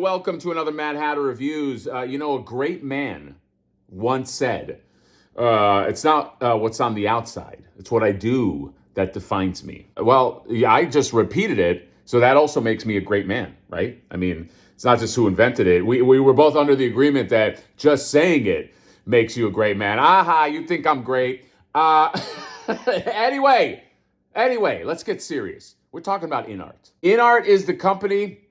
welcome to another Mad Hatter Reviews. A great man once said, it's not what's on the outside, it's what I do that defines me. Well, yeah, I just repeated it, so that also makes me a great man, right? I mean, it's not just who invented it. We were both under the agreement that just saying it makes you a great man. Aha, you think I'm great. Anyway, let's get serious. We're talking about Inart. Inart is the company.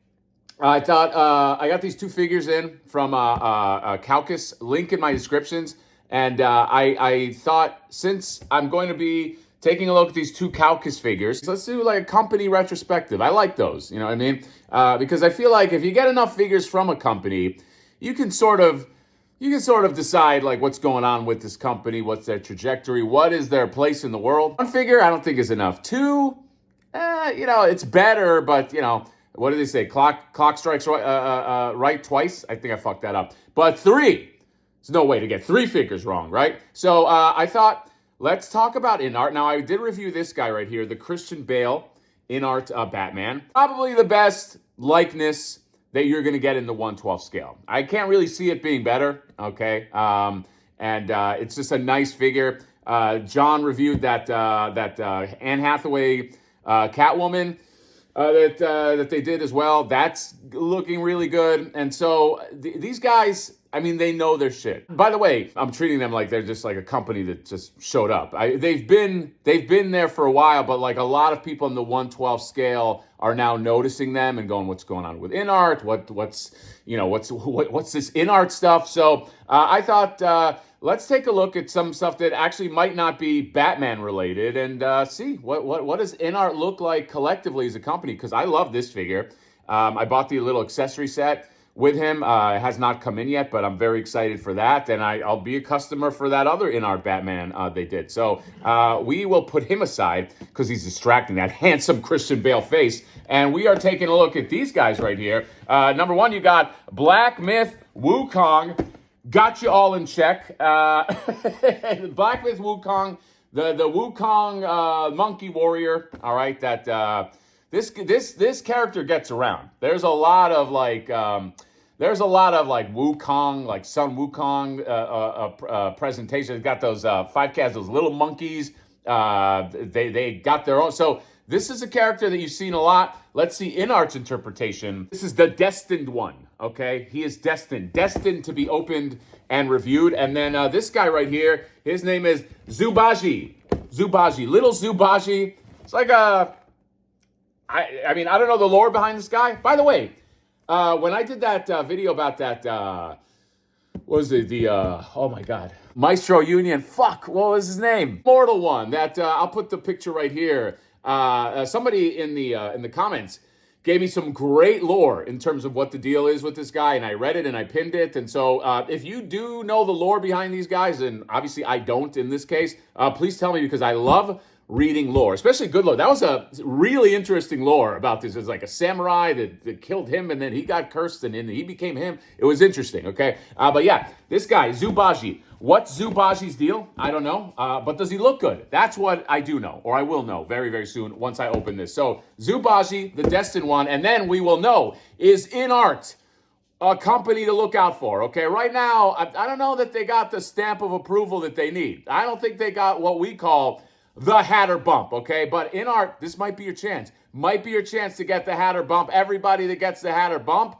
I thought I got these two figures in from Caucus, link in my descriptions. And I thought, since I'm going to be taking a look at these two Caucus figures, let's do like a company retrospective. I like those, you know what I mean? Because I feel like if you get enough figures from a company, you can sort of decide like what's going on with this company, what's their trajectory, what is their place in the world. One figure I don't think is enough. Two, it's better, but what do they say? Clock strikes right twice. I think I fucked that up. But three, there's no way to get three figures wrong, right? So I thought, let's talk about Inart. Now, I did review this guy right here, the Christian Bale Inart Batman. Probably the best likeness that you're going to get in the 1/12 scale. I can't really see it being better, okay? It's just a nice figure. John reviewed that Anne Hathaway Catwoman that they did as well. That's looking really good. And so these guys, I mean, they know their shit. By the way, I'm treating them like they're just like a company that just showed up. They've been there for a while, but like a lot of people in the 1/12 scale are now noticing them and going, what's going on with Inart? What's this Inart stuff? So I thought, let's take a look at some stuff that actually might not be Batman related and see what does Inart look like collectively as a company, because I love this figure. I bought the little accessory set with him. It has not come in yet, but I'm very excited for that. And I'll be a customer for that other Inart Batman they did. So we will put him aside because he's distracting, that handsome Christian Bale face. And we are taking a look at these guys right here. Number one, you got Black Myth Wukong. Got you all in check. Black Myth Wukong, the Wukong monkey warrior. All right, that this character gets around. There's a lot of like Wukong, like Sun Wukong presentations. Got those 5Ks, those little monkeys. They got their own. So this is a character that you've seen a lot. Let's see Inart's interpretation. This is the destined one, okay? He is destined to be opened and reviewed. And then this guy right here, his name is Zubaji. Little Zubaji. It's like I mean, I don't know the lore behind this guy. By the way, when I did that video about that, what was it? Oh my God. Maestro Union. Fuck, what was his name? Mortal one. That I'll put the picture right here. Somebody in the comments gave me some great lore in terms of what the deal is with this guy, and I read it and I pinned it. And so if you do know the lore behind these guys, and obviously I don't in this case, please tell me, because I love reading lore, especially good lore. That was a really interesting lore about this. It's like a samurai that killed him, and then he got cursed, and then he became him. It was interesting, okay? But yeah, this guy, Zubaji. What's Zubaji's deal? I don't know. But does he look good? That's what I do know, or I will know very, very soon once I open this. So Zubaji, the destined one, and then we will know, is Inart a company to look out for, okay? Right now, I don't know that they got the stamp of approval that they need. I don't think they got what we call the Hatter bump, okay? But Inart, this might be your chance. Might be your chance to get the Hatter bump. Everybody that gets the Hatter bump,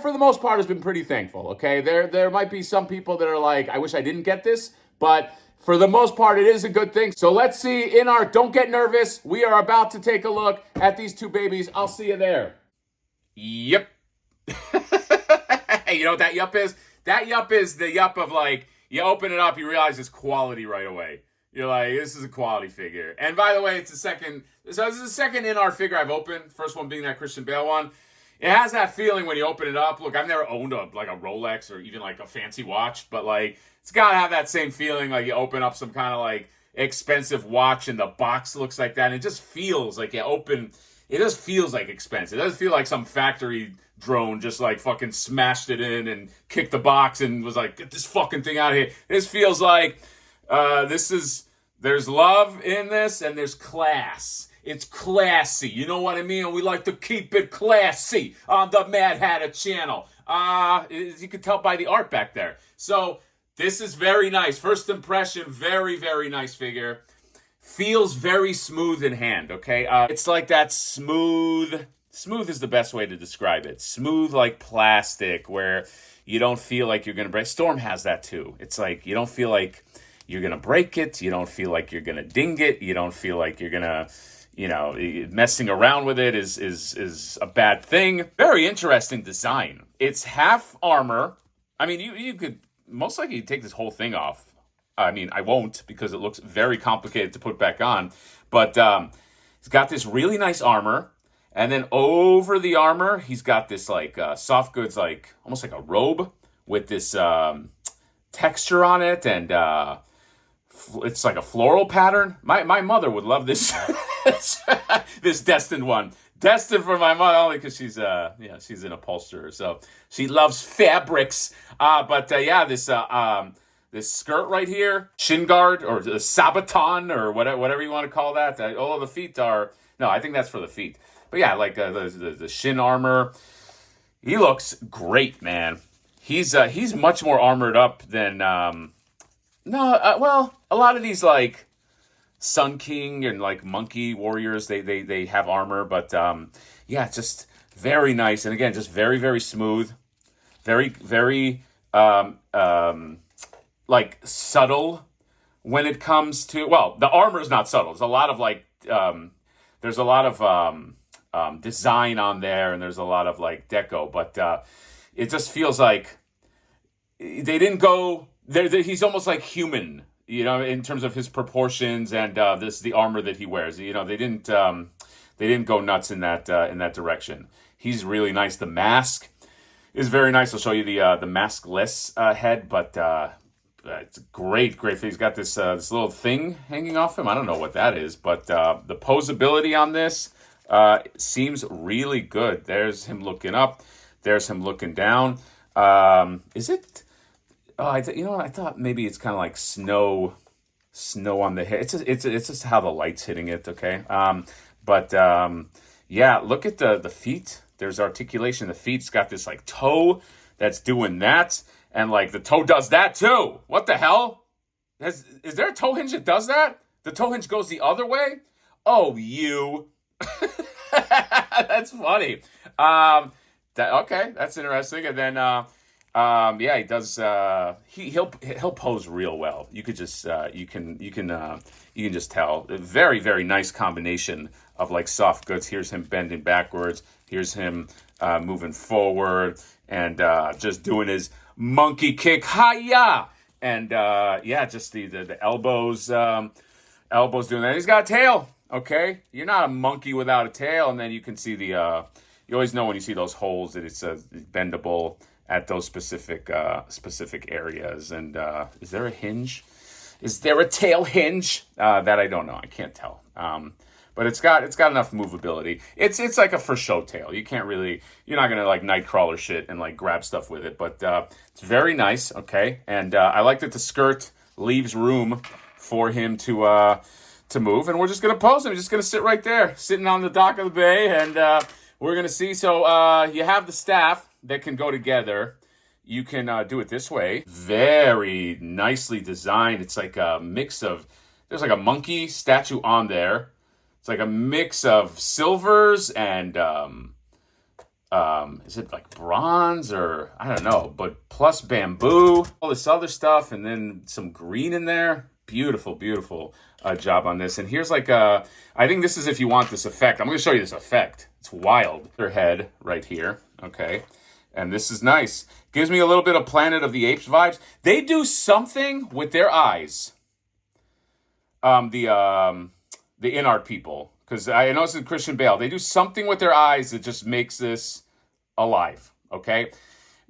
for the most part, has been pretty thankful, okay? There might be some people that are like, I wish I didn't get this, but for the most part, it is a good thing. So let's see, Inart, don't get nervous. We are about to take a look at these two babies. I'll see you there. Yep. You know what that yup is? That yup is the yup of like, you open it up, you realize it's quality right away. You're like, this is a quality figure. And by the way, this is the second Inart figure I've opened. First one being that Christian Bale one. It has that feeling when you open it up. Look, I've never owned a Rolex or even like a fancy watch, but like it's got to have that same feeling like you open up some kind of like expensive watch and the box looks like that. And it just feels like it just feels like expensive. It doesn't feel like some factory drone just like fucking smashed it in and kicked the box and was like, get this fucking thing out of here. This feels like there's love in this and there's class It's classy. You know what I mean? We like to keep it classy on the Mad Hatter channel. As you can tell by the art back there. So this is very nice. First impression, very, very nice figure. Feels very smooth in hand, okay? It's like that smooth is the best way to describe it. Smooth like plastic, where you don't feel like you're going to break. Storm has that too. It's like you don't feel like you're going to break it. You don't feel like you're going to ding it. You don't feel like you're going to, you know, messing around with it is a bad thing. Very interesting design. It's half armor. I mean, you could most likely take this whole thing off. I mean, I won't because it looks very complicated to put back on. But he's got this really nice armor. And then over the armor, he's got this like soft goods, like almost like a robe with this texture on it. And it's like a floral pattern. My mother would love this this destined one. Destined for my mother only because she's an upholsterer. So she loves fabrics. This skirt right here, shin guard or the sabaton or whatever you want to call that. All the feet are, no, I think that's for the feet. But yeah, like the shin armor. He looks great, man. He's much more armored up than, well, a lot of these like Sun King and like Monkey Warriors, they have armor. But yeah, just very nice. And again, just very, very smooth. Very, very, like subtle when it comes to, well, the armor is not subtle. There's a lot of like design on there, and there's a lot of like deco, but it just feels like they didn't go there. He's almost like human, you know, in terms of his proportions and the armor that he wears. You know, they didn't go nuts in that direction. He's really nice. The mask is very nice. I'll show you the maskless head, but it's great. He's got this little thing hanging off him. I don't know what that is, but the posability on this seems really good. There's him looking up. There's him looking down. Is it? Oh, I thought maybe it's kind of like snow on the head. It's just how the light's hitting it. Okay. Yeah. Look at the feet. There's articulation. The feet's got this like toe that's doing that. And, like, the toe does that, too. What the hell? Is there a toe hinge that does that? The toe hinge goes the other way? Oh, you. That's funny. Okay, that's interesting. And then, yeah, he does. He'll pose real well. You could just you can just tell. A very, very nice combination of like soft goods. Here's him bending backwards. Here's him moving forward, and just doing his monkey kick, hiya, and yeah, just the elbows doing that. He's got a tail. Okay, you're not a monkey without a tail. And then you can see you always know when you see those holes that it's bendable at those specific areas. And is there a hinge? Is there a tail hinge? That I don't know. I can't tell. But it's got enough movability. It's like a for show tail. You're not gonna like Nightcrawler shit and like grab stuff with it. But it's very nice. Okay, and I like that the skirt leaves room for him to move, and we're just gonna pose him. He's just gonna sit right there, sitting on the dock of the bay, and we're gonna see. So you have the staff that can go together. You can do it this way. Very nicely designed. It's like a mix of. There's like a monkey statue on there. It's like a mix of silvers and is it like bronze or I don't know, but plus bamboo, all this other stuff, and then some green in there. Beautiful, beautiful job on this. And here's like I think this is if you want this effect. I'm going to show you this effect. It's wild. Their head right here, okay, and this is nice. Gives me a little bit of Planet of the Apes vibes. They do something with their eyes. The Inart people, because I know it's Christian Bale. They do something with their eyes that just makes this alive. Okay,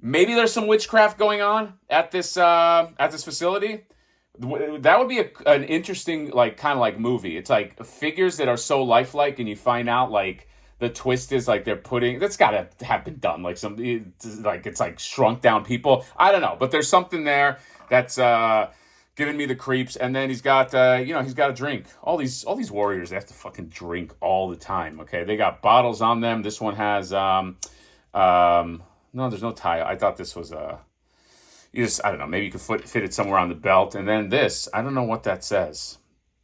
maybe there's some witchcraft going on at this facility. That would be an interesting kind of movie. It's like figures that are so lifelike, and you find out like the twist is like they're putting that's got to have been done it's like shrunk down people. I don't know, but there's something there that's giving me the creeps. And then he's got, he's got a drink. All these warriors, they have to fucking drink all the time. Okay, they got bottles on them. This one has, no, there's no tie. I thought this was I don't know. Maybe you could fit it somewhere on the belt. And then this, I don't know what that says.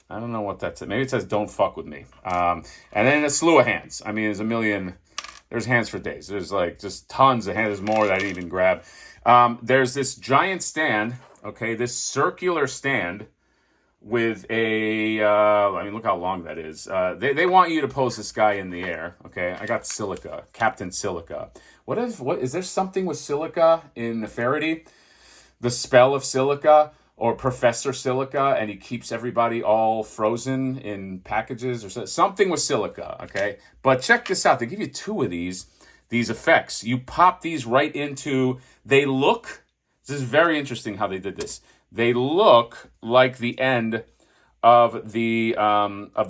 Maybe it says "Don't fuck with me." And then a slew of hands. I mean, there's hands for days. There's like just tons of hands. There's more that I didn't even grab. There's this giant stand. Okay, this circular stand with a, look how long that is. They want you to pose this guy in the air. Okay, I got Silica, Captain Silica. What is there something with Silica in Nefertiti? The spell of Silica or Professor Silica, and he keeps everybody all frozen in packages or something with Silica, okay? But check this out. They give you 2 of these effects. You pop these right into, this is very interesting how they did this. They look like the end of the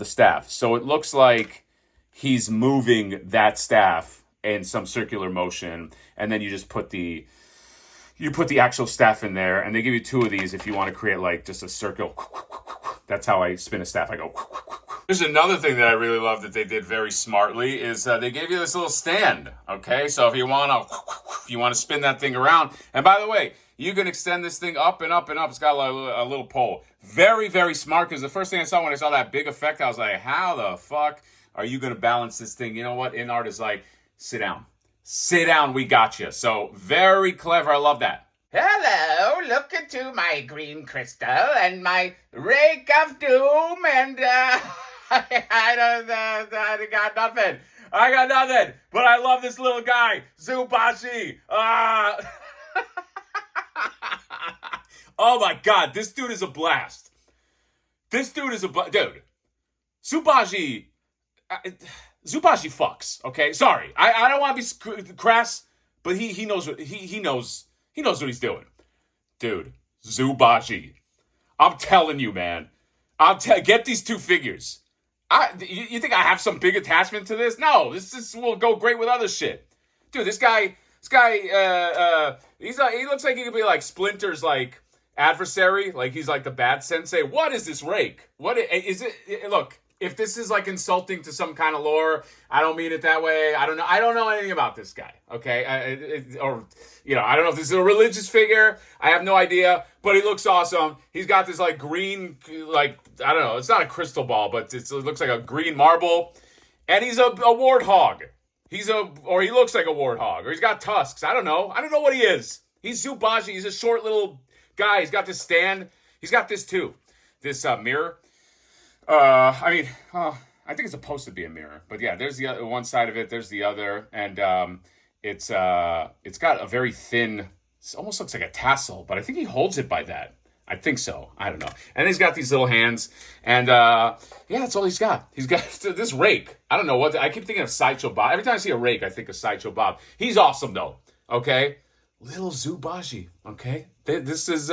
staff. So it looks like he's moving that staff in some circular motion, and then you just put the actual staff in there, and they give you 2 of these if you want to create like just a circle. That's how I spin a staff. I go. There's another thing that I really love that they did very smartly is they gave you this little stand. Okay, so if you want to spin that thing around, and by the way, you can extend this thing up and up and up. It's got a little pole. Very, very smart, because the first thing I saw when I saw that big effect, I was like, how the fuck are you going to balance this thing? You know what? Inart is like, sit down. Sit down, we got you. So very clever. I love that. Hello, look into my green crystal and my rake of doom, and I got nothing. But I love this little guy, Zubaji. Oh my God, this dude is a blast. Dude. Zubaji fucks. Okay, sorry. I don't want to be crass, but he knows what he knows what he's doing. Dude, Zubaji. I'm telling you, man. Get these 2 figures. You think I have some big attachment to this? No, this will go great with other shit. Dude, this guy, he looks like he could be like Splinter's like adversary, like he's like the bad sensei. What is this rake? What is it? Look, if this is like insulting to some kind of lore, I don't mean it that way. I don't know anything about this guy. Okay, I don't know if this is a religious figure. I have no idea, but he looks awesome. He's got this like green, like I don't know. It's not a crystal ball, but it looks like a green marble, and he's a warthog. He looks like a warthog, or he's got tusks. I don't know what he is. He's Zubaji. He's a short little guy. He's got this stand. He's got this too. This mirror. I think it's supposed to be a mirror, but yeah, there's the other, one side of it. There's the other, and it's got a very thin. It almost looks like a tassel, but I think he holds it by that. I think so. I don't know. And he's got these little hands, and that's all he's got. He's got this rake. I don't know what I keep thinking of Sideshow Bob. Every time I see a rake, I think of Sideshow Bob. He's awesome though. Okay, little Zubaji. Okay, this is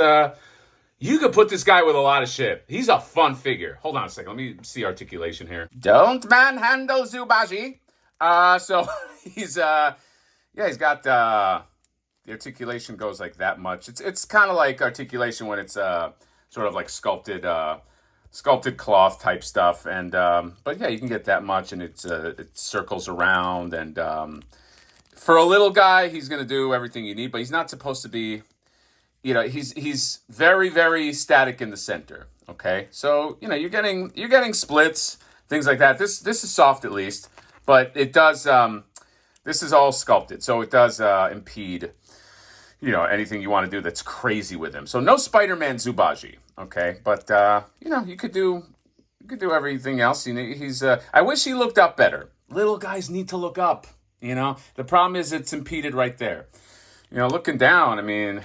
You could put this guy with a lot of shit. He's a fun figure. Hold on a second. Let me see articulation here. Don't manhandle Zubaji. So he's got the articulation goes like that much. It's kind of like articulation when it's sort of like sculpted cloth type stuff. And but yeah, you can get that much, and it circles around. And for a little guy, he's gonna do everything you need, but he's not supposed to be. He's very, very static in the center. Okay, so you're getting splits, things like that. This is soft at least, but it does. This is all sculpted, so it does impede. Anything you want to do that's crazy with him. So no Spider-Man Zubaji. Okay, but you could do everything else. He's. I wish he looked up better. Little guys need to look up. The problem is it's impeded right there. Looking down, I mean,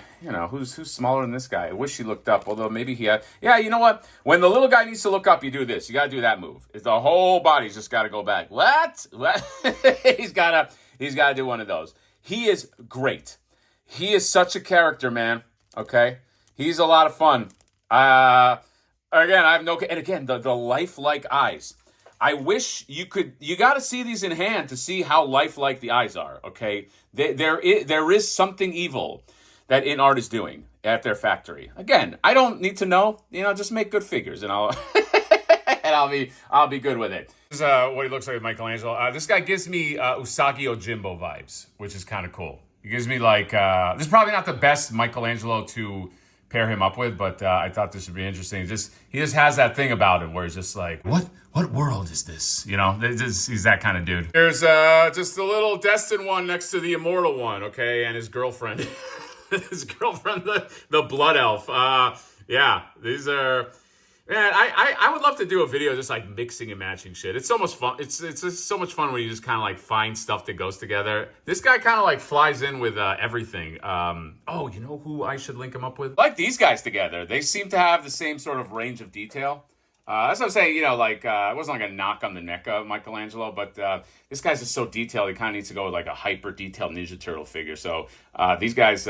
who's smaller than this guy? I wish he looked up, although maybe he had... Yeah, you know what? When the little guy needs to look up, you do this. You got to do that move. It's the whole body's just got to go back. What? He's got to do one of those. He is great. He is such a character, man. Okay? He's a lot of fun. Again, I have no... And again, the lifelike eyes. I wish you got to see these in hand to see how lifelike the eyes are, okay? There is something evil that Inart is doing at their factory. Again, I don't need to know. Just make good figures, and I'll and I'll be good with it. This is what he looks like with Michelangelo. This guy gives me Usagi Yojimbo vibes, which is kind of cool. He gives me like this is probably not the best Michelangelo to pair him up with, but I thought this would be interesting. He just has that thing about him where he's just like, what world is this? He's that kind of dude. There's just a little destined one next to the immortal one, okay, and his girlfriend, the blood elf. Yeah, these are. Man, I would love to do a video just like mixing and matching shit. It's so much fun. It's just so much fun when you just kind of like find stuff that goes together. This guy kind of like flies in with everything. Oh, you know who I should link him up with? Like these guys together. They seem to have the same sort of range of detail. That's what I'm saying. It wasn't like a knock on the neck of Michelangelo, but this guy's just so detailed. He kind of needs to go with like a hyper detailed Ninja Turtle figure. So these guys.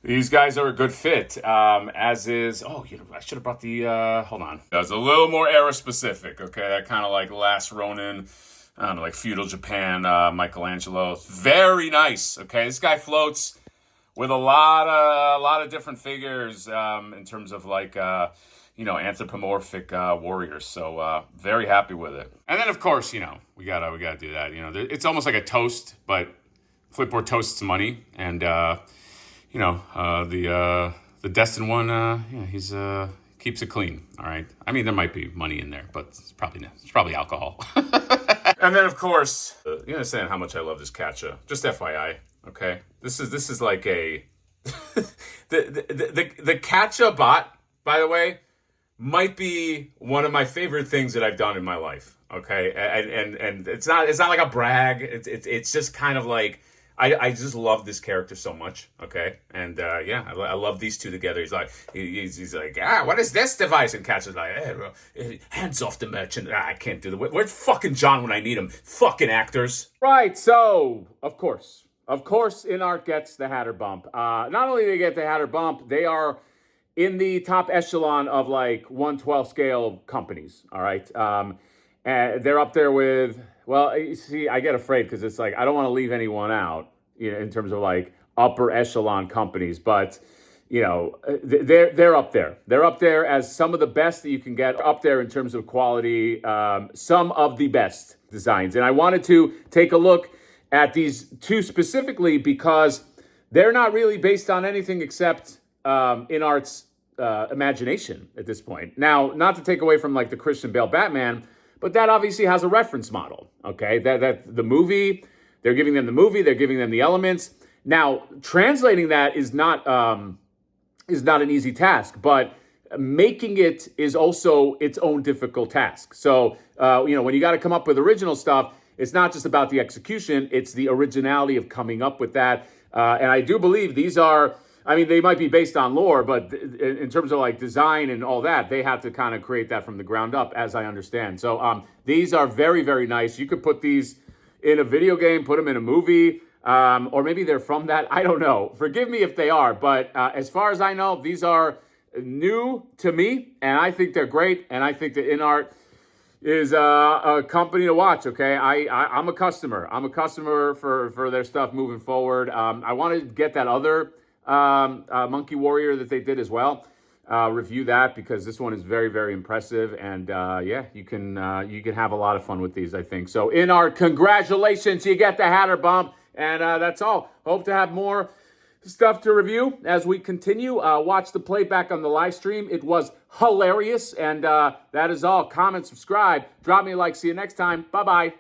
These guys are a good fit, as is... Oh, I should have brought the... hold on. That's a little more era-specific, okay? That kind of like Last Ronin, I don't know, like feudal Japan, Michelangelo. Very nice, okay? This guy floats with a lot of different figures in terms of like, anthropomorphic warriors. So very happy with it. And then, of course, we gotta do that. It's almost like a toast, but Flipboard toasts money, and... the destined one, he's keeps it clean. All right. I mean, there might be money in there, but it's probably alcohol. And then, of course, you understand how much I love this Katcha. Just FYI, okay. This is like a the Katcha bot, by the way, might be one of my favorite things that I've done in my life. Okay, and it's not like a brag. It's just kind of like. I just love this character so much, okay? And, I love these two together. He's like, what is this device? And Kat's like, hands off the merchant. I can't do where's fucking John when I need him? Fucking actors. Right, so, of course, Inart gets the Hatter bump. Not only do they get the Hatter bump, they are in the top echelon of, like, 1/12 scale companies, all right? And they're up there with... Well, you see, I get afraid because it's like, I don't want to leave anyone out, in terms of like upper echelon companies, but, they're up there. They're up there as some of the best that you can get, up there in terms of quality, some of the best designs. And I wanted to take a look at these two specifically because they're not really based on anything except Inart's imagination at this point. Now, not to take away from like the Christian Bale Batman, but that obviously has a reference model, okay? That the movie, they're giving them the movie, they're giving them the elements. Now, translating that is not an easy task, but making it is also its own difficult task. So, when you got to come up with original stuff, it's not just about the execution, it's the originality of coming up with that. And I do believe these are... I mean, they might be based on lore, but in terms of like design and all that, they have to kind of create that from the ground up, as I understand. So these are very, very nice. You could put these in a video game, put them in a movie, or maybe they're from that. I don't know. Forgive me if they are, but as far as I know, these are new to me, and I think they're great, and I think that Inart is a company to watch, okay? I'm a customer. I'm a customer for their stuff moving forward. I want to get that other... Monkey Warrior that they did as well. Review that because this one is very, very impressive, and you can have a lot of fun with these, I think. So Inart, congratulations, you get the Hatter bump, and that's all. Hope to have more stuff to review as we continue. Watch the playback on the live stream. It was hilarious, and that is all. Comment, subscribe, drop me a like. See you next time. Bye bye.